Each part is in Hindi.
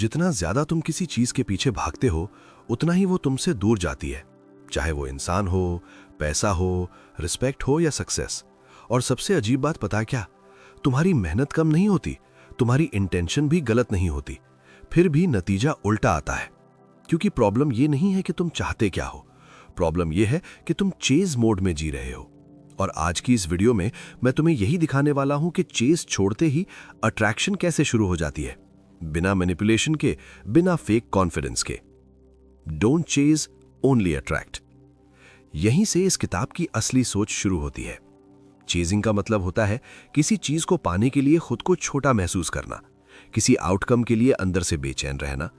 जितना ज्यादा तुम किसी चीज के पीछे भागते हो उतना ही वो तुमसे दूर जाती है, चाहे वो इंसान हो, पैसा हो, रिस्पेक्ट हो या सक्सेस। और सबसे अजीब बात पता क्या, तुम्हारी मेहनत कम नहीं होती, तुम्हारी इंटेंशन भी गलत नहीं होती, फिर भी नतीजा उल्टा आता है। क्योंकि प्रॉब्लम ये नहीं है कि तुम चाहते क्या हो, प्रॉब्लम ये है कि तुम चेज मोड में जी रहे हो। और आज की इस वीडियो में मैं तुम्हें यही दिखाने वाला हूं कि चेज छोड़ते ही अट्रैक्शन कैसे शुरू हो जाती है, बिना मैनिपुलेशन के, बिना फेक कॉन्फिडेंस के। Don't chase, only attract. यहीं से इस किताब की असली सोच शुरू होती है। चेजिंग का मतलब होता है किसी चीज को पाने के लिए खुद को छोटा महसूस करना, किसी आउटकम के लिए अंदर से बेचैन रहना,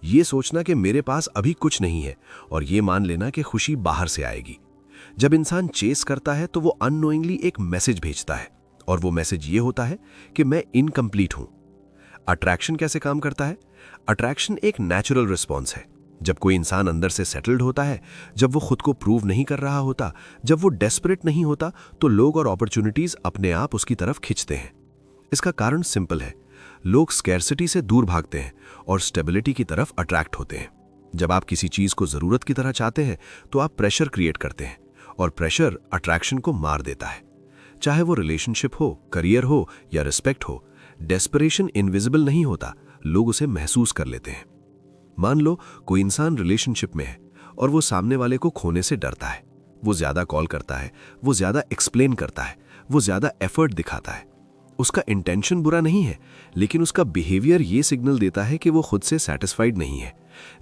ये सोचना कि मेरे पास अभी कुछ नहीं है, और ये मान लेना कि खुशी बाहर से आएगी। जब इंसान चेस करता है तो वो अननोइंगली एक मैसेज भेजता है, और वो मैसेज ये होता है कि मैं इनकम्प्लीट हूं। अट्रैक्शन कैसे काम करता है? अट्रैक्शन एक नेचुरल रिस्पॉन्स है। जब कोई इंसान अंदर से सेटल्ड होता है, जब वो खुद को प्रूव नहीं कर रहा होता, जब वो डेस्परेट नहीं होता, तो लोग और अपॉर्चुनिटीज अपने आप उसकी तरफ खिंचते हैं। इसका कारण सिंपल है, लोग स्कैर्सिटी से दूर भागते हैं और स्टेबिलिटी की तरफ अट्रैक्ट होते हैं। जब आप किसी चीज को जरूरत की तरह चाहते हैं तो आप प्रेशर क्रिएट करते हैं, और प्रेशर अट्रैक्शन को मार देता है। चाहे वो रिलेशनशिप हो, करियर हो या रिस्पेक्ट हो, डेस्परेशन इनविजिबल नहीं होता, लोग उसे महसूस कर लेते हैं। मान लो कोई इंसान रिलेशनशिप में है और वो सामने वाले को खोने से डरता है। वो ज्यादा कॉल करता है, वो ज्यादा एक्सप्लेन करता है, वो ज्यादा एफर्ट दिखाता है। उसका इंटेंशन बुरा नहीं है, लेकिन उसका बिहेवियर ये सिग्नल देता है कि वो खुद से सेटिस्फाइड नहीं है।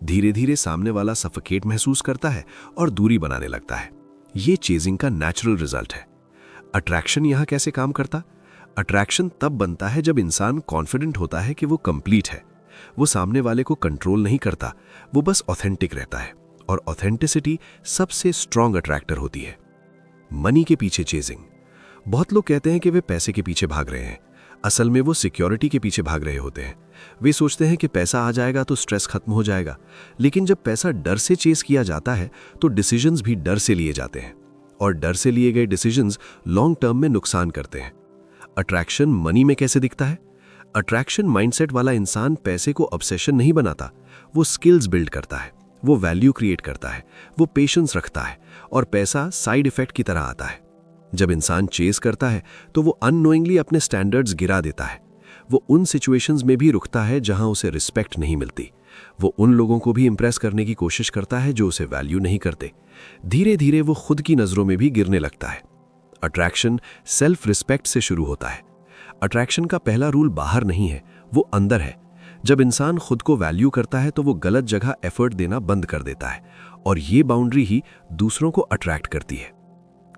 धीरे धीरे सामने वाला सफोकेट महसूस करता है और दूरी बनाने लगता है। ये चेजिंग का नेचुरल रिजल्ट है। अट्रैक्शन यहां कैसे काम करता? अट्रैक्शन तब बनता है जब इंसान कॉन्फिडेंट होता है कि वो कंप्लीट है। वो सामने वाले को कंट्रोल नहीं करता, वो बस ऑथेंटिक रहता है, और ऑथेंटिसिटी सबसे स्ट्रॉन्ग अट्रैक्टर होती है। मनी के पीछे चेजिंग। बहुत लोग कहते हैं कि वे पैसे के पीछे भाग रहे हैं, असल में वो सिक्योरिटी के पीछे भाग रहे होते हैं। वे सोचते हैं कि पैसा आ जाएगा तो स्ट्रेस खत्म हो जाएगा, लेकिन जब पैसा डर से चेस किया जाता है तो डिसीजंस भी डर से लिए जाते हैं, और डर से लिए गए डिसीजंस लॉन्ग टर्म में नुकसान करते हैं। अट्रैक्शन मनी में कैसे दिखता है? अट्रैक्शन माइंडसेट वाला इंसान पैसे को ऑब्सेशन नहीं बनाता, वो स्किल्स बिल्ड करता है, वो वैल्यू क्रिएट करता है, वो पेशेंस रखता है, और पैसा साइड इफेक्ट की तरह आता है। जब इंसान चेस करता है तो वो अननोइंगली अपने स्टैंडर्ड्स गिरा देता है। वो उन सिचुएशंस में भी रुकता है जहां उसे रिस्पेक्ट नहीं मिलती। वो उन लोगों को भी इंप्रेस करने की कोशिश करता है जो उसे वैल्यू नहीं करते। धीरे धीरे वो खुद की नजरों में भी गिरने लगता है। अट्रैक्शन सेल्फ रिस्पेक्ट से शुरू होता है। अट्रैक्शन का पहला रूल बाहर नहीं है, वो अंदर है। जब इंसान खुद को वैल्यू करता है तो वो गलत जगह एफर्ट देना बंद कर देता है, और ये बाउंड्री ही दूसरों को अट्रैक्ट करती है।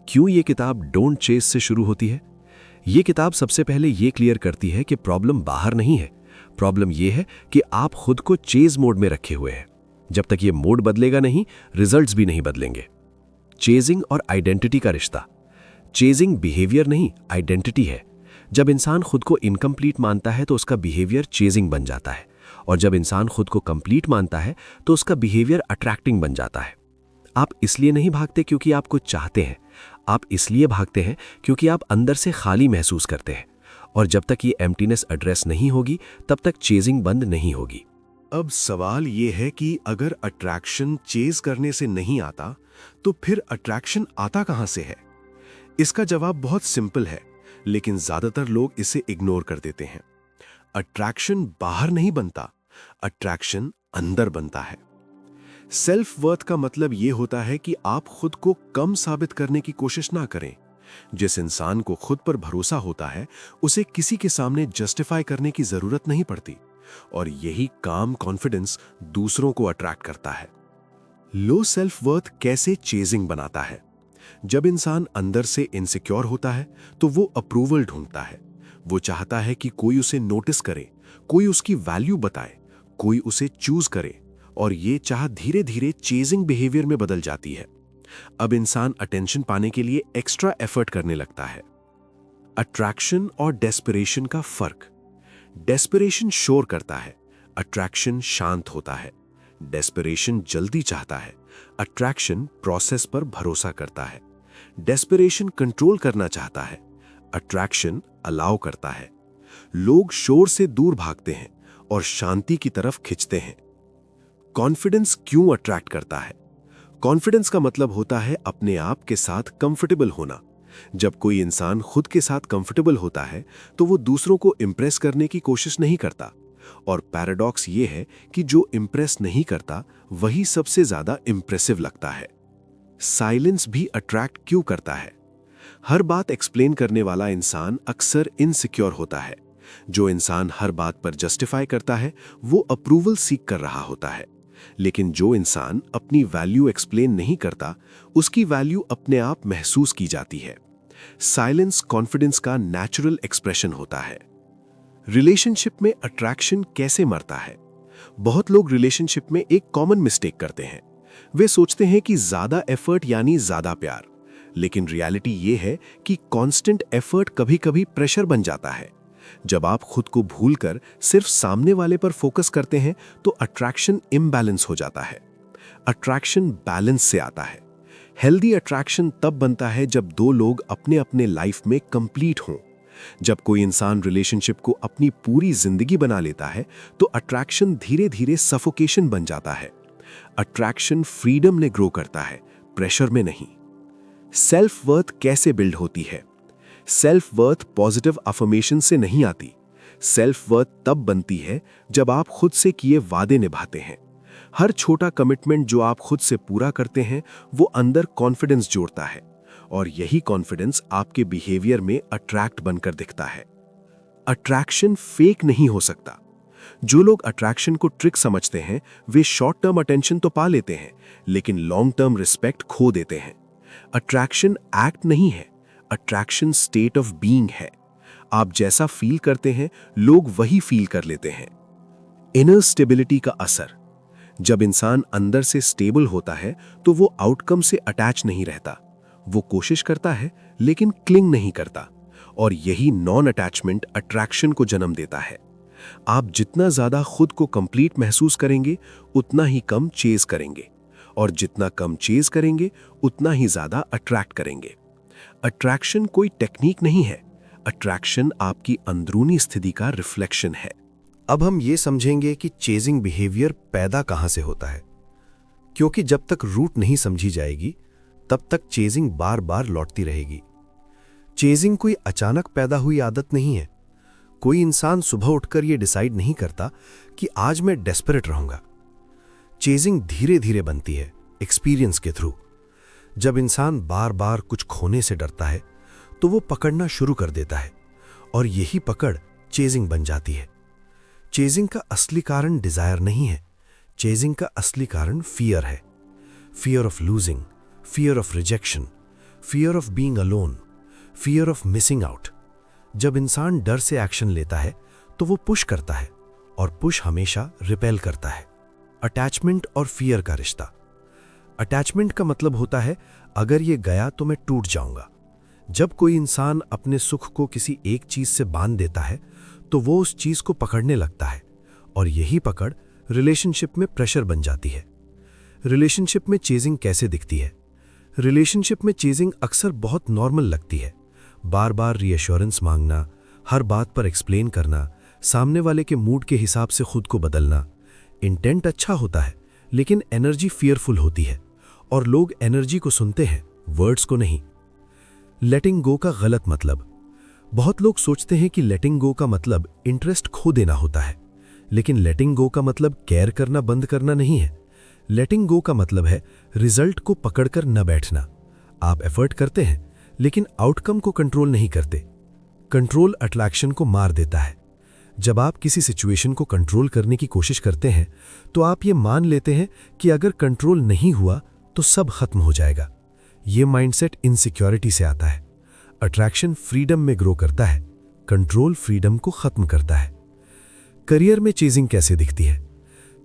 क्यों ये किताब डोंट चेस से शुरू होती है? ये किताब सबसे पहले ये क्लियर करती है कि प्रॉब्लम बाहर नहीं है, प्रॉब्लम ये है कि आप खुद को चेज मोड में रखे हुए हैं। जब तक ये मोड बदलेगा नहीं, रिजल्ट्स भी नहीं बदलेंगे। चेजिंग और आइडेंटिटी का रिश्ता। चेजिंग बिहेवियर नहीं, आइडेंटिटी है। जब इंसान खुद को इनकम्प्लीट मानता है तो उसका बिहेवियर चेजिंग बन जाता है, और जब इंसान खुद को कंप्लीट मानता है तो उसका बिहेवियर अट्रैक्टिंग बन जाता है। आप इसलिए नहीं भागते क्योंकि आप कुछ चाहते हैं, आप इसलिए भागते हैं क्योंकि आप अंदर से खाली महसूस करते हैं, और जब तक ये एम्प्टीनेस एड्रेस नहीं होगी तब तक चेजिंग बंद नहीं होगी। अब सवाल ये है कि अगर अट्रैक्शन चेज करने से नहीं आता तो फिर अट्रैक्शन आता कहां से है? इसका जवाब बहुत सिंपल है, लेकिन ज्यादातर लोग इसे इग्नोर कर देते हैं। अट्रैक्शन बाहर नहीं बनता, अट्रैक्शन अंदर बनता है। सेल्फ वर्थ का मतलब यह होता है कि आप खुद को कम साबित करने की कोशिश ना करें। जिस इंसान को खुद पर भरोसा होता है उसे किसी के सामने जस्टिफाई करने की जरूरत नहीं पड़ती, और यही काम कॉन्फिडेंस दूसरों को अट्रैक्ट करता है। लो सेल्फ वर्थ कैसे चेजिंग बनाता है? जब इंसान अंदर से इनसिक्योर होता है तो वो अप्रूवल ढूंढता है। वो चाहता है कि कोई उसे नोटिस करे, कोई उसकी वैल्यू बताए, कोई उसे चूज करे, और ये चाह धीरे धीरे चेजिंग बिहेवियर में बदल जाती है। अब इंसान अटेंशन पाने के लिए एक्स्ट्रा एफर्ट करने लगता है। अट्रैक्शन और डेस्परेशन का फर्क। डेस्परेशन शोर करता है, अट्रैक्शन शांत होता है। डेस्परेशन जल्दी चाहता है, अट्रैक्शन प्रोसेस पर भरोसा करता है। डेस्परेशन कंट्रोल करना चाहता है, अट्रैक्शन अलाउ करता है। लोग शोर से दूर भागते हैं और शांति की तरफ खींचते हैं। कॉन्फिडेंस क्यों अट्रैक्ट करता है? कॉन्फिडेंस का मतलब होता है अपने आप के साथ कंफर्टेबल होना। जब कोई इंसान खुद के साथ कंफर्टेबल होता है तो वो दूसरों को इंप्रेस करने की कोशिश नहीं करता। और पैराडॉक्स ये है कि जो इंप्रेस नहीं करता वही सबसे ज्यादा इंप्रेसिव लगता है। साइलेंस भी अट्रैक्ट क्यों करता है? हर बात एक्सप्लेन करने वाला इंसान अक्सर इनसिक्योर होता है। जो इंसान हर बात पर जस्टिफाई करता है वो अप्रूवल सीख कर रहा होता है। लेकिन जो इंसान अपनी वैल्यू एक्सप्लेन नहीं करता उसकी वैल्यू अपने आप महसूस की जाती है। साइलेंस कॉन्फिडेंस का नेचुरल एक्सप्रेशन होता है। रिलेशनशिप में अट्रैक्शन कैसे मरता है? बहुत लोग रिलेशनशिप में एक कॉमन मिस्टेक करते हैं। वे सोचते हैं कि ज्यादा एफर्ट यानी ज्यादा प्यार, लेकिन रियलिटी ये है कि कांस्टेंट एफर्ट कभी-कभी प्रेशर बन जाता है। जब आप खुद को भूलकर सिर्फ सामने वाले पर फोकस करते हैं तो अट्रैक्शन इम्बैलेंस हो जाता है। अट्रैक्शन बैलेंस से आता है। हेल्दी अट्रैक्शन तब बनता है जब दो लोग अपने अपने लाइफ में कंप्लीट हों। जब कोई इंसान रिलेशनशिप को अपनी पूरी जिंदगी बना लेता है तो अट्रैक्शन धीरे धीरे सफोकेशन बन जाता है। अट्रैक्शन फ्रीडम में ग्रो करता है, प्रेशर में नहीं। सेल्फ वर्थ कैसे बिल्ड होती है? सेल्फ वर्थ पॉजिटिव अफर्मेशन से नहीं आती। सेल्फ वर्थ तब बनती है जब आप खुद से किए वादे निभाते हैं। हर छोटा कमिटमेंट जो आप खुद से पूरा करते हैं वो अंदर कॉन्फिडेंस जोड़ता है, और यही कॉन्फिडेंस आपके बिहेवियर में अट्रैक्ट बनकर दिखता है। अट्रैक्शन फेक नहीं हो सकता। जो लोग अट्रैक्शन को ट्रिक समझते हैं वे शॉर्ट टर्म अटेंशन तो पा लेते हैं लेकिन लॉन्ग टर्म रिस्पेक्ट खो देते हैं। अट्रैक्शन एक्ट नहीं है, अट्रैक्शन स्टेट ऑफ बीइंग है। आप जैसा फील करते हैं लोग वही फील कर लेते हैं। इनर स्टेबिलिटी का असर। जब इंसान अंदर से स्टेबल होता है तो वो आउटकम से अटैच नहीं रहता। वो कोशिश करता है लेकिन क्लिंग नहीं करता, और यही नॉन अटैचमेंट अट्रैक्शन को जन्म देता है। आप जितना ज्यादा खुद को कंप्लीट महसूस करेंगे उतना ही कम चेज करेंगे, और जितना कम चेज करेंगे उतना ही ज्यादा अट्रैक्ट करेंगे। अट्रैक्शन कोई टेक्निक नहीं है, अट्रैक्शन आपकी अंदरूनी स्थिति का रिफ्लेक्शन है। अब हम ये समझेंगे कि चेजिंग बिहेवियर पैदा कहां से होता है, क्योंकि जब तक रूट नहीं समझी जाएगी तब तक चेजिंग बार बार लौटती रहेगी। चेजिंग कोई अचानक पैदा हुई आदत नहीं है। कोई इंसान सुबह उठकर यह डिसाइड नहीं करता कि आज मैं डेस्परेट रहूंगा। चेजिंग धीरे धीरे बनती है, एक्सपीरियंस के थ्रू। जब इंसान बार बार कुछ खोने से डरता है तो वो पकड़ना शुरू कर देता है, और यही पकड़ चेजिंग बन जाती है। चेजिंग का असली कारण डिजायर नहीं है, चेजिंग का असली कारण फियर है। Fear of losing, fear of rejection, fear of being alone, fear of missing out. जब इंसान डर से एक्शन लेता है तो वो पुश करता है, और पुश हमेशा रिपेल करता है। अटैचमेंट और फियर का रिश्ता। अटैचमेंट का मतलब होता है अगर ये गया तो मैं टूट जाऊंगा। जब कोई इंसान अपने सुख को किसी एक चीज से बांध देता है तो वो उस चीज को पकड़ने लगता है, और यही पकड़ रिलेशनशिप में प्रेशर बन जाती है। रिलेशनशिप में चेजिंग कैसे दिखती है? रिलेशनशिप में चेजिंग अक्सर बहुत नॉर्मल लगती है। बार बार रीअश्योरेंस मांगना, हर बात पर एक्सप्लेन करना, सामने वाले के मूड के हिसाब से खुद को बदलना। इंटेंट अच्छा होता है लेकिन एनर्जी फियरफुल होती है, और लोग एनर्जी को सुनते हैं, वर्ड्स को नहीं। लेटिंग गो का गलत मतलब। बहुत लोग सोचते हैं कि लेटिंग गो का मतलब इंटरेस्ट खो देना होता है, लेकिन लेटिंग गो का मतलब केयर करना बंद करना नहीं है। लेटिंग गो का मतलब है रिजल्ट को पकड़कर न बैठना। आप एफर्ट करते हैं लेकिन आउटकम को कंट्रोल नहीं करते। कंट्रोल अट्रैक्शन को मार देता है। जब आप किसी सिचुएशन को कंट्रोल करने की कोशिश करते हैं तो आप ये मान लेते हैं कि अगर कंट्रोल नहीं हुआ तो सब खत्म हो जाएगा। ये माइंडसेट इनसिक्योरिटी से आता है। अट्रैक्शन फ्रीडम में ग्रो करता है, कंट्रोल फ्रीडम को खत्म करता है। करियर में चेजिंग कैसे दिखती है?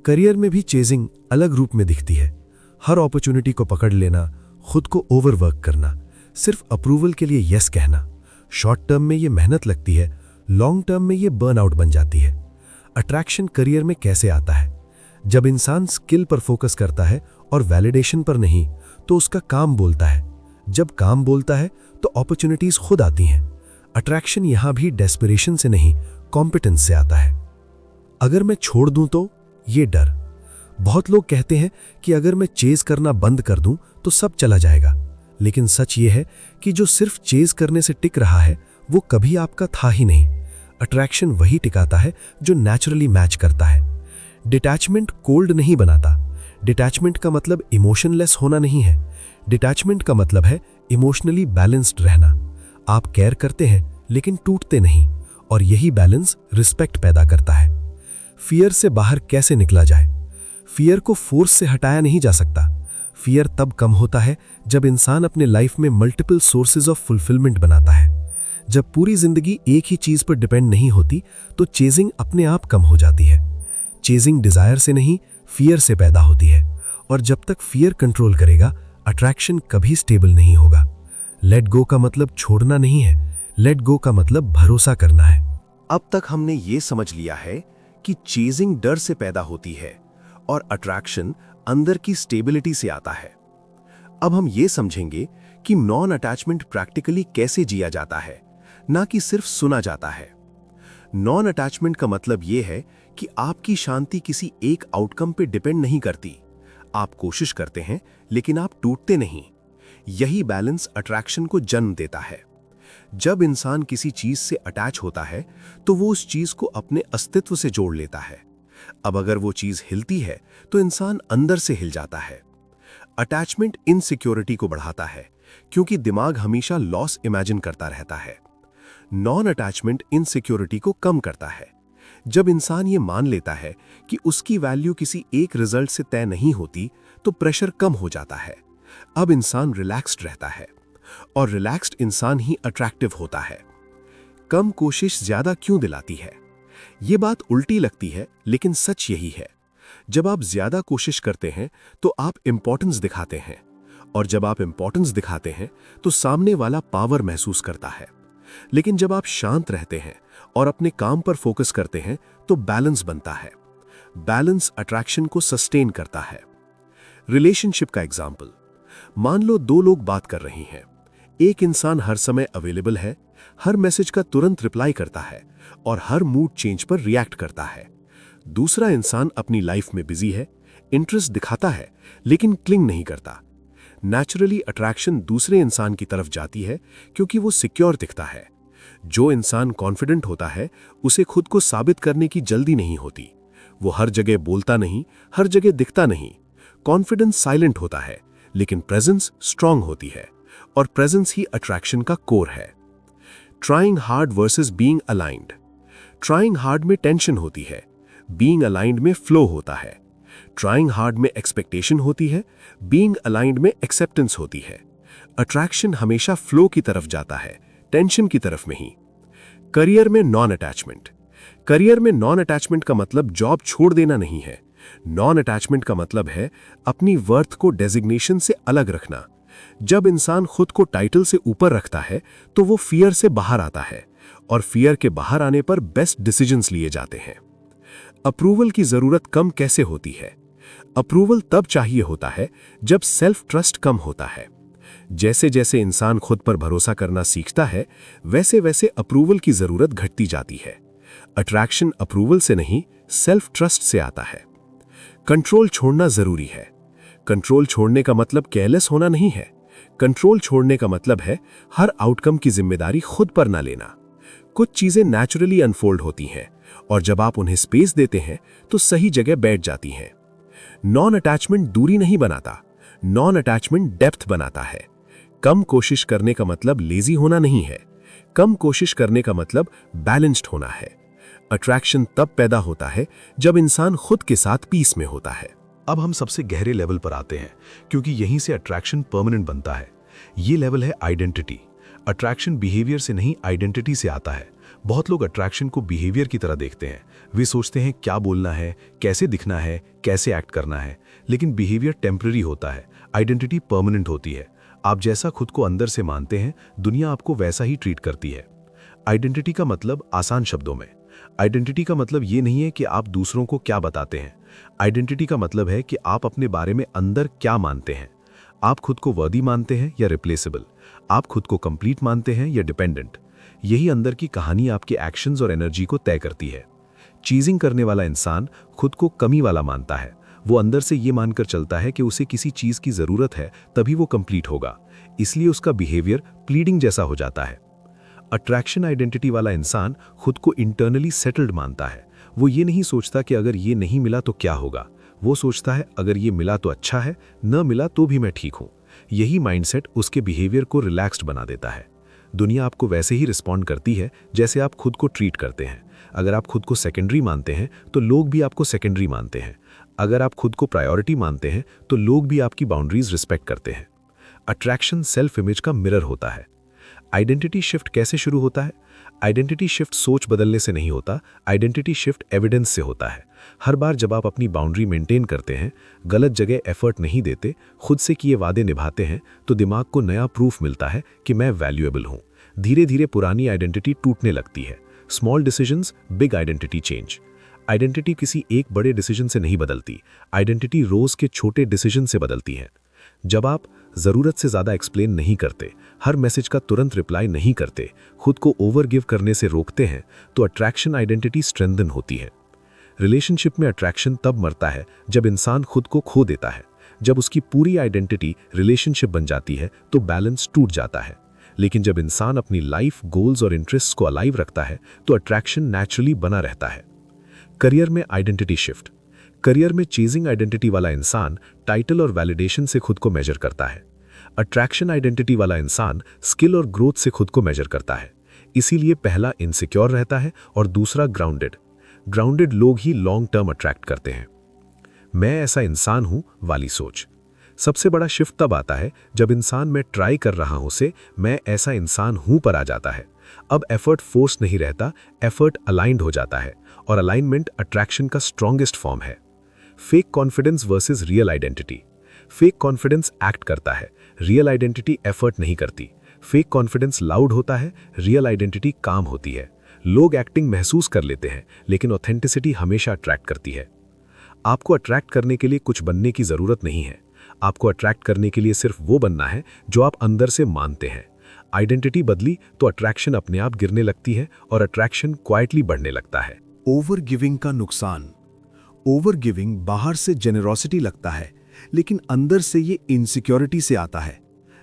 करियर में भी चेजिंग अलग रूप में दिखती है। हर अपॉर्चुनिटी को पकड़ लेना, खुद को ओवरवर्क करना, सिर्फ अप्रूवल के लिए यस कहना। शॉर्ट टर्म में ये मेहनत लगती है, लॉन्ग टर्म में ये बर्नआउट बन जाती है। अट्रैक्शन करियर में कैसे आता है? जब इंसान स्किल पर फोकस करता है और वैलिडेशन पर नहीं, तो उसका काम बोलता है। जब काम बोलता है तो अपॉर्चुनिटीज खुद आती हैं। अट्रैक्शन यहां भी डेस्परेशन से नहीं, कॉम्पिटेंस से आता है। अगर मैं छोड़ दूं तो ये डर। बहुत लोग कहते हैं कि अगर मैं चेज करना बंद कर दूं तो सब चला जाएगा, लेकिन सच ये है कि जो सिर्फ चेज करने से टिक रहा है वो कभी आपका था ही नहीं। अट्रैक्शन वही टिकाता है जो नेचुरली मैच करता है। डिटैचमेंट कोल्ड नहीं बनाता। डिटैचमेंट का मतलब इमोशनलेस होना नहीं है। डिटैचमेंट का मतलब है इमोशनली बैलेंस्ड रहना। आप केयर करते हैं लेकिन टूटते नहीं, और यही बैलेंस रिस्पेक्ट पैदा करता है। फियर से बाहर कैसे निकला जाए? फियर को फोर्स से हटाया नहीं जा सकता। फियर तब कम होता है जब इंसान अपने लाइफ में मल्टीपल सोर्सेज ऑफ फुलफिलमेंट बनाता है। जब पूरी जिंदगी एक ही चीज पर डिपेंड नहीं होती तो चेजिंग अपने आप कम हो जाती है। चेजिंग डिजायर से नहीं, फियर से पैदा होती है, और जब तक फियर कंट्रोल करेगा अट्रैक्शन कभी स्टेबल नहीं होगा। लेट गो का मतलब छोड़ना नहीं है, लेट गो का मतलब भरोसा करना है। अब तक हमने ये समझ लिया है कि चेजिंग डर से पैदा होती है और अट्रैक्शन अंदर की स्टेबिलिटी से आता है। अब हम ये समझेंगे कि नॉन अटैचमेंट प्रैक्टिकली कैसे जिया जाता है, ना कि सिर्फ सुना जाता है। नॉन अटैचमेंट का मतलब यह है कि आपकी शांति किसी एक आउटकम पे डिपेंड नहीं करती। आप कोशिश करते हैं लेकिन आप टूटते नहीं। यही बैलेंस अट्रैक्शन को जन्म देता है। जब इंसान किसी चीज से अटैच होता है तो वो उस चीज को अपने अस्तित्व से जोड़ लेता है। अब अगर वो चीज हिलती है तो इंसान अंदर से हिल जाता है। अटैचमेंट इनसिक्योरिटी को बढ़ाता है क्योंकि दिमाग हमेशा लॉस इमेजिन करता रहता है। नॉन अटैचमेंट इनसिक्योरिटी को कम करता है। जब इंसान ये मान लेता है कि उसकी वैल्यू किसी एक रिजल्ट से तय नहीं होती तो प्रेशर कम हो जाता है। अब इंसान रिलैक्स्ड रहता है, और रिलैक्स्ड इंसान ही अट्रैक्टिव होता है। कम कोशिश ज्यादा क्यों दिलाती है? ये बात उल्टी लगती है लेकिन सच यही है। जब आप ज्यादा कोशिश करते हैं तो आप इंपॉर्टेंस दिखाते हैं, और जब आप इंपॉर्टेंस दिखाते हैं तो सामने वाला पावर महसूस करता है। लेकिन जब आप शांत रहते हैं और अपने काम पर फोकस करते हैं तो बैलेंस बनता है। बैलेंस अट्रैक्शन को सस्टेन करता है। रिलेशनशिप का एग्जाम्पल, मान लो दो लोग बात कर रही हैं। एक इंसान हर समय अवेलेबल है, हर मैसेज का तुरंत रिप्लाई करता है और हर मूड चेंज पर रिएक्ट करता है। दूसरा इंसान अपनी लाइफ में बिजी है, इंटरेस्ट दिखाता है लेकिन क्लिंग नहीं करता। नेचुरली अट्रैक्शन दूसरे इंसान की तरफ जाती है क्योंकि वो सिक्योर दिखता है। जो इंसान कॉन्फिडेंट होता है उसे खुद को साबित करने की जल्दी नहीं होती। वो हर जगह बोलता नहीं, हर जगह दिखता नहीं। कॉन्फिडेंस साइलेंट होता है लेकिन प्रेजेंस स्ट्रांग होती है, और प्रेजेंस ही अट्रैक्शन का कोर है। Trying hard versus being aligned. Trying hard में टेंशन होती है, बीइंग अलाइंड में फ्लो होता है। ट्राइंग हार्ड में एक्सपेक्टेशन होती है, बीइंग अलाइंड में एक्सेप्टेंस होती है। अट्रैक्शन हमेशा फ्लो की तरफ जाता है, टेंशन की तरफ नहीं। करियर में नॉन अटैचमेंट। करियर में नॉन अटैचमेंट का मतलब जॉब छोड़ देना नहीं है। नॉन अटैचमेंट का मतलब है अपनी वर्थ को डेजिग्नेशन से अलग रखना। जब इंसान खुद को टाइटल से ऊपर रखता है तो वो फियर से बाहर आता है, और फियर के बाहर आने पर बेस्ट डिसीजंस लिए जाते हैं। अप्रूवल की जरूरत कम कैसे होती है? अप्रूवल तब चाहिए होता है जब सेल्फ ट्रस्ट कम होता है। जैसे जैसे इंसान खुद पर भरोसा करना सीखता है वैसे वैसे अप्रूवल की जरूरत घटती जाती है। अट्रैक्शन अप्रूवल से नहीं, सेल्फ ट्रस्ट से आता है। कंट्रोल छोड़ना जरूरी है। कंट्रोल छोड़ने का मतलब केयरलेस होना नहीं है। कंट्रोल छोड़ने का मतलब है हर आउटकम की जिम्मेदारी खुद पर ना लेना। कुछ चीजें नेचुरली अनफोल्ड होती हैं, और जब आप उन्हें स्पेस देते हैं तो सही जगह बैठ जाती हैं। नॉन अटैचमेंट दूरी नहीं बनाता, नॉन अटैचमेंट डेप्थ बनाता है। कम कोशिश करने का मतलब लेजी होना नहीं है। कम कोशिश करने का मतलब बैलेंस्ड होना है। अट्रैक्शन तब पैदा होता है जब इंसान खुद के साथ पीस में होता है। अब हम सबसे गहरे लेवल पर आते हैं, क्योंकि यहीं से अट्रैक्शन परमानेंट बनता है। ये लेवल है आइडेंटिटी। अट्रैक्शन बिहेवियर से नहीं, आइडेंटिटी से आता है। बहुत लोग अट्रैक्शन को बिहेवियर की तरह देखते हैं। वे सोचते हैं क्या बोलना है, कैसे दिखना है, कैसे एक्ट करना है। लेकिन बिहेवियर टेम्पररी होता है, आइडेंटिटी परमानेंट होती है। आप जैसा खुद को अंदर से मानते हैं, दुनिया आपको वैसा ही ट्रीट करती है। आइडेंटिटी का मतलब आसान शब्दों में, आइडेंटिटी का मतलब ये नहीं है कि आप दूसरों को क्या बताते हैं। आइडेंटिटी का मतलब है कि आप अपने बारे में अंदर क्या मानते हैं। आप खुद को वर्दी मानते हैं या रिप्लेसेबल? आप खुद को कंप्लीट मानते हैं या डिपेंडेंट? यही अंदर की कहानी आपके एक्शंस और एनर्जी को तय करती है। चीजिंग करने वाला इंसान खुद को कमी वाला मानता है। वो अंदर से ये मानकर चलता है कि उसे किसी चीज की जरूरत है तभी वो कंप्लीट होगा, इसलिए उसका बिहेवियर प्लीडिंग जैसा हो जाता है। अट्रैक्शन आइडेंटिटी वाला इंसान खुद को इंटरनली सेटल्ड मानता है। वो ये नहीं सोचता कि अगर ये नहीं मिला तो क्या होगा, वो सोचता है अगर ये मिला तो अच्छा है, न मिला तो भी मैं ठीक हूं। यही माइंडसेट उसके बिहेवियर को रिलैक्स्ड बना देता है। दुनिया आपको वैसे ही रिस्पॉन्ड करती है जैसे आप खुद को ट्रीट करते हैं। अगर आप खुद को सेकेंडरी मानते हैं तो लोग भी आपको सेकेंडरी मानते हैं। अगर आप खुद को प्रायोरिटी मानते हैं तो लोग भी आपकी बाउंड्रीज रिस्पेक्ट करते हैं। अट्रैक्शन सेल्फ इमेज का मिरर होता है। आइडेंटिटी शिफ्ट कैसे शुरू होता है? आइडेंटिटी शिफ्ट सोच बदलने से नहीं होता, आइडेंटिटी शिफ्ट एविडेंस से होता है। हर बार जब आप अपनी बाउंड्री मेंटेन करते हैं, गलत जगह एफर्ट नहीं देते, खुद से किए वादे निभाते हैं, तो दिमाग को नया प्रूफ मिलता है कि मैं वैल्यूएबल हूं। धीरे धीरे पुरानी आइडेंटिटी टूटने लगती है। Small decisions, big identity change. Identity किसी एक बड़े डिसीजन से नहीं बदलती, आइडेंटिटी रोज के छोटे डिसीजन से बदलती है। जब आप जरूरत से ज्यादा एक्सप्लेन नहीं करते, हर मैसेज का तुरंत रिप्लाई नहीं करते, खुद को ओवर गिव करने से रोकते हैं, तो अट्रैक्शन आइडेंटिटी स्ट्रेंथन होती है। रिलेशनशिप में अट्रैक्शन तब मरता है जब इंसान खुद को खो देता है। जब उसकी पूरी आइडेंटिटी रिलेशनशिप बन जाती है तो बैलेंस टूट जाता है। लेकिन जब इंसान अपनी लाइफ, गोल्स और इंटरेस्ट्स को अलाइव रखता है तो अट्रैक्शन नेचुरली बना रहता है। करियर में आइडेंटिटी शिफ्ट। करियर में चेजिंग आइडेंटिटी वाला इंसान टाइटल और वैलिडेशन से खुद को मेजर करता है। अट्रैक्शन आइडेंटिटी वाला इंसान स्किल और ग्रोथ से खुद को मेजर करता है। इसीलिए पहला इनसिक्योर रहता है और दूसरा ग्राउंडेड। ग्राउंडेड लोग ही लॉन्ग टर्म अट्रैक्ट करते हैं। मैं ऐसा इंसान हूं वाली सोच। सबसे बड़ा शिफ्ट तब आता है जब इंसान मैं ट्राई कर रहा हूं से मैं ऐसा इंसान हूं पर आ जाता है। अब एफर्ट फोर्स नहीं रहता, एफर्ट अलाइंड हो जाता है, और अलाइनमेंट अट्रैक्शन का स्ट्रॉन्गेस्ट फॉर्म है। Fake confidence versus real identity. Fake confidence act करता है, रियल आइडेंटिटी एफर्ट नहीं करती। फेक कॉन्फिडेंस लाउड होता है, रियल आइडेंटिटी काम होती है। लोग एक्टिंग महसूस कर लेते हैं, लेकिन ऑथेंटिसिटी हमेशा अट्रैक्ट करती है। आपको अट्रैक्ट करने के लिए कुछ बनने की जरूरत नहीं है। आपको अट्रैक्ट करने के लिए सिर्फ वो बनना है जो आप अंदर से मानते हैं। आइडेंटिटी बदली तो अट्रैक्शन अपने आप गिरने लगती है और अट्रैक्शन क्वाइटली बढ़ने लगता है। ओवर गिविंग का नुकसान। ओवर गिविंग बाहर से जेनरोसिटी लगता है, लेकिन अंदर से ये इनसिक्योरिटी से आता है।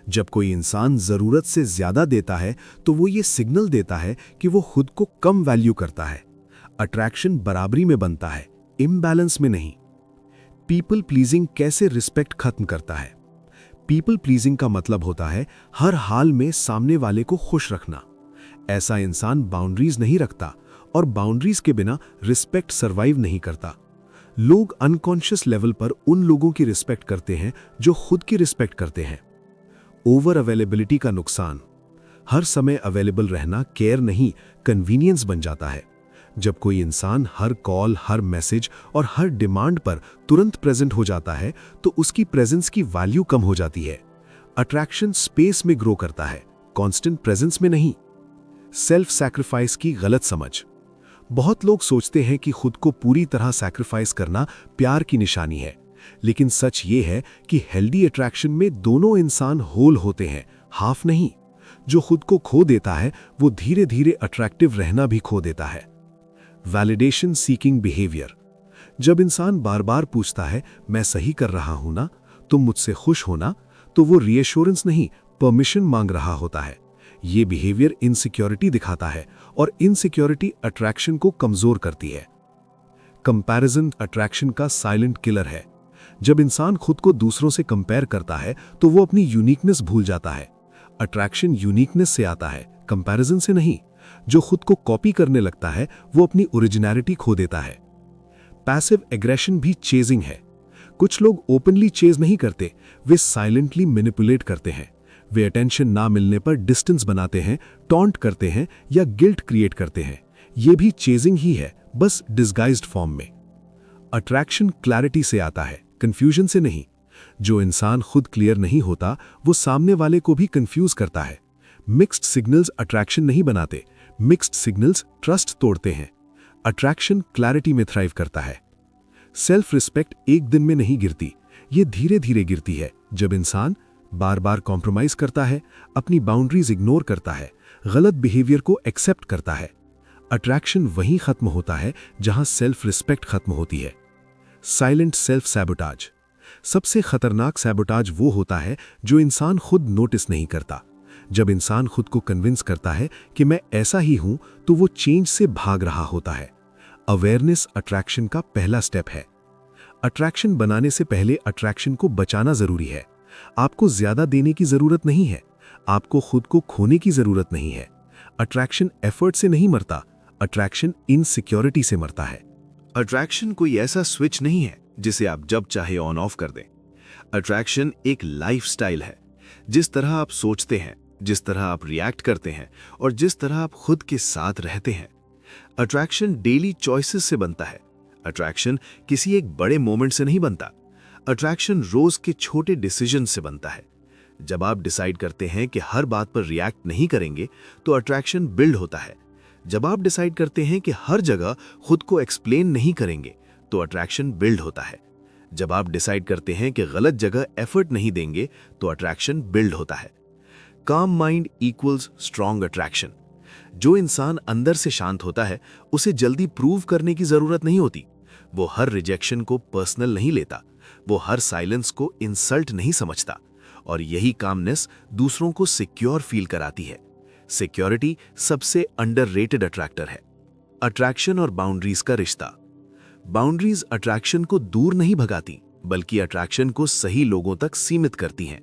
जब कोई इंसान जरूरत से ज्यादा देता है तो वो ये सिग्नल देता है कि वो खुद को कम वैल्यू करता है। अट्रैक्शन बराबरी में बनता है, इम्बैलेंस में नहीं। पीपल प्लीजिंग कैसे रिस्पेक्ट खत्म करता है? पीपल प्लीजिंग का मतलब होता है हर हाल में सामने वाले को खुश रखना। ऐसा इंसान बाउंड्रीज नहीं रखता, और बाउंड्रीज के बिना रिस्पेक्ट सरवाइव नहीं करता। लोग अनकॉन्शियस लेवल पर उन लोगों की रिस्पेक्ट करते हैं जो खुद की रिस्पेक्ट करते हैं। ओवर अवेलेबिलिटी का नुकसान। हर समय अवेलेबल रहना केयर नहीं, कन्वीनियंस बन जाता है। जब कोई इंसान हर कॉल, हर मैसेज और हर डिमांड पर तुरंत प्रेजेंट हो जाता है तो उसकी प्रेजेंस की वैल्यू कम हो जाती है। अट्रैक्शन स्पेस में ग्रो करता है, कांस्टेंट प्रेजेंस में नहीं। सेल्फ सैक्रिफाइस की गलत समझ। बहुत लोग सोचते हैं कि खुद को पूरी तरह सैक्रिफाइस करना प्यार की निशानी है, लेकिन सच ये है कि हेल्दी अट्रैक्शन में दोनों इंसान होल होते हैं, हाफ नहीं। जो खुद को खो देता है वो धीरे धीरे अट्रैक्टिव रहना भी खो देता है। Validation seeking behaviour. जब इंसान बार बार पूछता है मैं सही कर रहा हूं ना, तुम मुझसे खुश होना, तो वो रीएश्योरेंस नहीं, परमिशन मांग रहा होता है। ये बिहेवियर इनसिक्योरिटी दिखाता है, और इनसिक्योरिटी अट्रैक्शन को कमजोर करती है। कंपैरिजन अट्रैक्शन का साइलेंट किलर है। जब इंसान खुद को दूसरों से कंपेयर करता है तो वो अपनी यूनिकनेस भूल जाता है। अट्रैक्शन यूनिकनेस से आता है, कंपैरिजन से नहीं। जो खुद को कॉपी करने लगता है वो अपनी ओरिजिनलिटी खो देता है। पैसिव एग्रेशन भी चेजिंग है। कुछ लोग ओपनली चेज नहीं करते, वे साइलेंटली मैनिपुलेट करते हैं। वे अटेंशन ना मिलने पर डिस्टेंस बनाते हैं, टॉन्ट करते हैं या गिल्ट क्रिएट करते हैं। यह भी चेजिंग ही है, बस डिस्गाइज्ड फॉर्म में। अट्रैक्शन क्लैरिटी से आता है, कंफ्यूजन से नहीं। जो इंसान खुद क्लियर नहीं होता वो सामने वाले को भी कंफ्यूज करता है। मिक्स्ड सिग्नल्स अट्रैक्शन नहीं बनाते, मिक्स्ड सिग्नल्स ट्रस्ट तोड़ते हैं। अट्रैक्शन क्लैरिटी में थ्राइव करता है। सेल्फ रिस्पेक्ट एक दिन में नहीं गिरती, ये धीरे धीरे गिरती है। जब इंसान बार बार कॉम्प्रोमाइज करता है, अपनी बाउंड्रीज इग्नोर करता है, गलत बिहेवियर को एक्सेप्ट करता है। अट्रैक्शन वहीं खत्म होता है जहां सेल्फ रिस्पेक्ट खत्म होती है। Silent self sabotage. सबसे खतरनाक सैबोटाज वो होता है जो इंसान खुद नोटिस नहीं करता। जब इंसान खुद को कन्विंस करता है कि मैं ऐसा ही हूं, तो वो चेंज से भाग रहा होता है। अवेयरनेस अट्रैक्शन का पहला स्टेप है। अट्रैक्शन बनाने से पहले अट्रैक्शन को बचाना जरूरी है। आपको ज्यादा देने की जरूरत नहीं है, आपको खुद को खोने की जरूरत नहीं है। अट्रैक्शन एफर्ट से नहीं मरता, अट्रैक्शन इनसिक्योरिटी से मरता है। अट्रैक्शन कोई ऐसा स्विच नहीं है जिसे आप जब चाहे ऑन ऑफ कर दें। अट्रैक्शन एक लाइफस्टाइल है। जिस तरह आप सोचते हैं, जिस तरह आप रिएक्ट करते हैं और जिस तरह आप खुद के साथ रहते हैं। अट्रैक्शन डेली चॉइसेस से बनता है। अट्रैक्शन किसी एक बड़े मोमेंट से नहीं बनता। अट्रैक्शन रोज के छोटे डिसीजन से बनता है। जब आप डिसाइड करते हैं कि हर बात पर रिएक्ट नहीं करेंगे, तो अट्रैक्शन बिल्ड होता है। जब आप डिसाइड करते हैं कि हर जगह खुद को एक्सप्लेन नहीं करेंगे, तो अट्रैक्शन बिल्ड होता है। जब आप डिसाइड करते हैं कि गलत जगह एफर्ट नहीं देंगे, तो अट्रैक्शन बिल्ड होता है। काम माइंड इक्वल्स स्ट्रॉन्ग अट्रैक्शन। जो इंसान अंदर से शांत होता है, उसे जल्दी प्रूव करने की जरूरत नहीं होती। वो हर रिजेक्शन को पर्सनल नहीं लेता, वो हर साइलेंस को इंसल्ट नहीं समझता। और यही कामनेस दूसरों को सिक्योर फील कराती है। सिक्योरिटी सबसे अंडररेटेड अट्रैक्टर है। अट्रैक्शन और बाउंड्रीज का रिश्ता। बाउंड्रीज अट्रैक्शन को दूर नहीं भगाती, बल्कि अट्रैक्शन को सही लोगों तक सीमित करती हैं।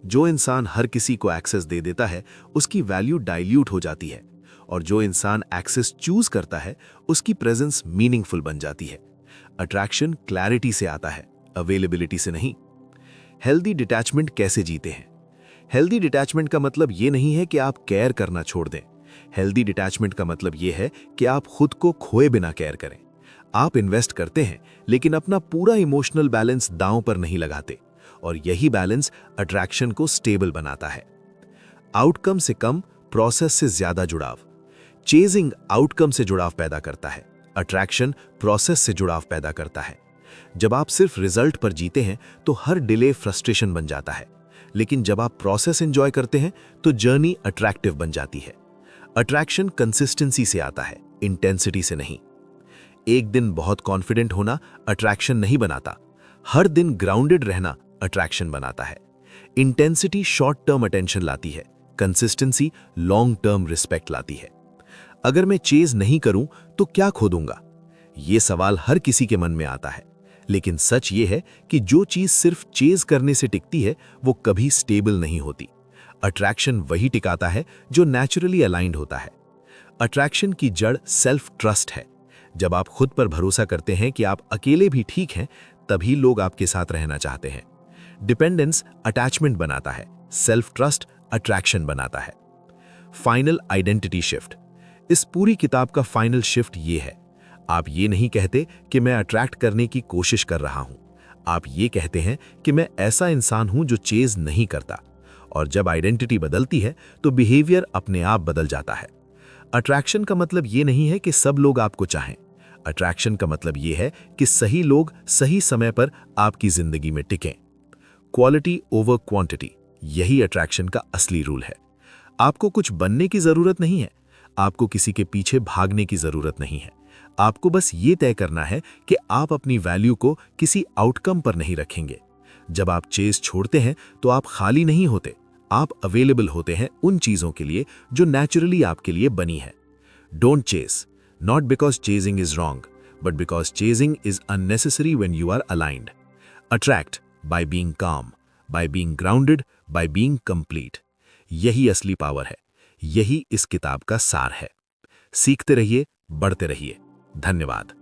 जो इंसान हर किसी को एक्सेस दे देता है, उसकी वैल्यू डाइल्यूट हो जाती है। और जो इंसान एक्सेस चूज करता है, उसकी प्रेजेंस मीनिंगफुल बन जाती है। अट्रैक्शन क्लैरिटी से आता है, अवेलेबिलिटी से नहीं। हेल्दी डिटैचमेंट कैसे जीते हैं? हेल्दी डिटैचमेंट का मतलब ये नहीं है कि आप केयर करना छोड़ दें। हेल्दी डिटैचमेंट का मतलब ये है कि आप खुद को खोए बिना केयर करें। आप इन्वेस्ट करते हैं, लेकिन अपना पूरा इमोशनल बैलेंस दांव पर नहीं लगाते। और यही बैलेंस अट्रैक्शन को स्टेबल बनाता है। आउटकम से कम, प्रोसेस से ज्यादा जुड़ाव। चेजिंग आउटकम से जुड़ाव पैदा करता है, अट्रैक्शन प्रोसेस से जुड़ाव पैदा करता है। जब आप सिर्फ रिजल्ट पर जीते हैं, तो हर डिले फ्रस्ट्रेशन बन जाता है। लेकिन जब आप प्रोसेस एंजॉय करते हैं, तो जर्नी अट्रैक्टिव बन जाती है। अट्रैक्शन कंसिस्टेंसी से आता है, इंटेंसिटी से नहीं। एक दिन बहुत कॉन्फिडेंट होना अट्रैक्शन नहीं बनाता। हर दिन ग्राउंडेड रहना अट्रैक्शन बनाता है। इंटेंसिटी शॉर्ट टर्म अटेंशन लाती है, कंसिस्टेंसी लॉन्ग टर्म रिस्पेक्ट लाती है। अगर मैं चेज नहीं करूं तो क्या खो दूंगा? ये सवाल हर किसी के मन में आता है। लेकिन सच ये है कि जो चीज सिर्फ चेज करने से टिकती है, वो कभी स्टेबल नहीं होती। अट्रैक्शन वही टिकाता है जो नेचुरली अलाइंड होता है। अट्रैक्शन की जड़ सेल्फ ट्रस्ट है। जब आप खुद पर भरोसा करते हैं कि आप अकेले भी ठीक हैं, तभी लोग आपके साथ रहना चाहते हैं। डिपेंडेंस अटैचमेंट बनाता है, सेल्फ ट्रस्ट अट्रैक्शन बनाता है। Final identity shift. इस पूरी किताब का फाइनल शिफ्ट ये है, आप ये नहीं कहते कि मैं अट्रैक्ट करने की कोशिश कर रहा हूं। आप ये कहते हैं कि मैं ऐसा इंसान हूं जो चेज नहीं करता। और जब आइडेंटिटी बदलती है, तो बिहेवियर अपने आप बदल जाता है। अट्रैक्शन का मतलब ये नहीं है कि सब लोग आपको चाहें। अट्रैक्शन का मतलब ये है कि सही लोग सही समय पर आपकी जिंदगी में टिकें। क्वालिटी ओवर क्वांटिटी, यही अट्रैक्शन का असली रूल है। आपको कुछ बनने की जरूरत नहीं है, आपको किसी के पीछे भागने की जरूरत नहीं है। आपको बस ये तय करना है कि आप अपनी वैल्यू को किसी आउटकम पर नहीं रखेंगे। जब आप चेज छोड़ते हैं, तो आप खाली नहीं होते, आप अवेलेबल होते हैं उन चीजों के लिए जो नेचुरली आपके लिए बनी है। Don't chase, not because chasing is wrong, but because chasing is unnecessary when you are aligned. Attract by being calm, by being grounded, by being complete. यही असली पावर है, यही इस किताब का सार है। सीखते रहिए, बढ़ते रहिए। धन्यवाद।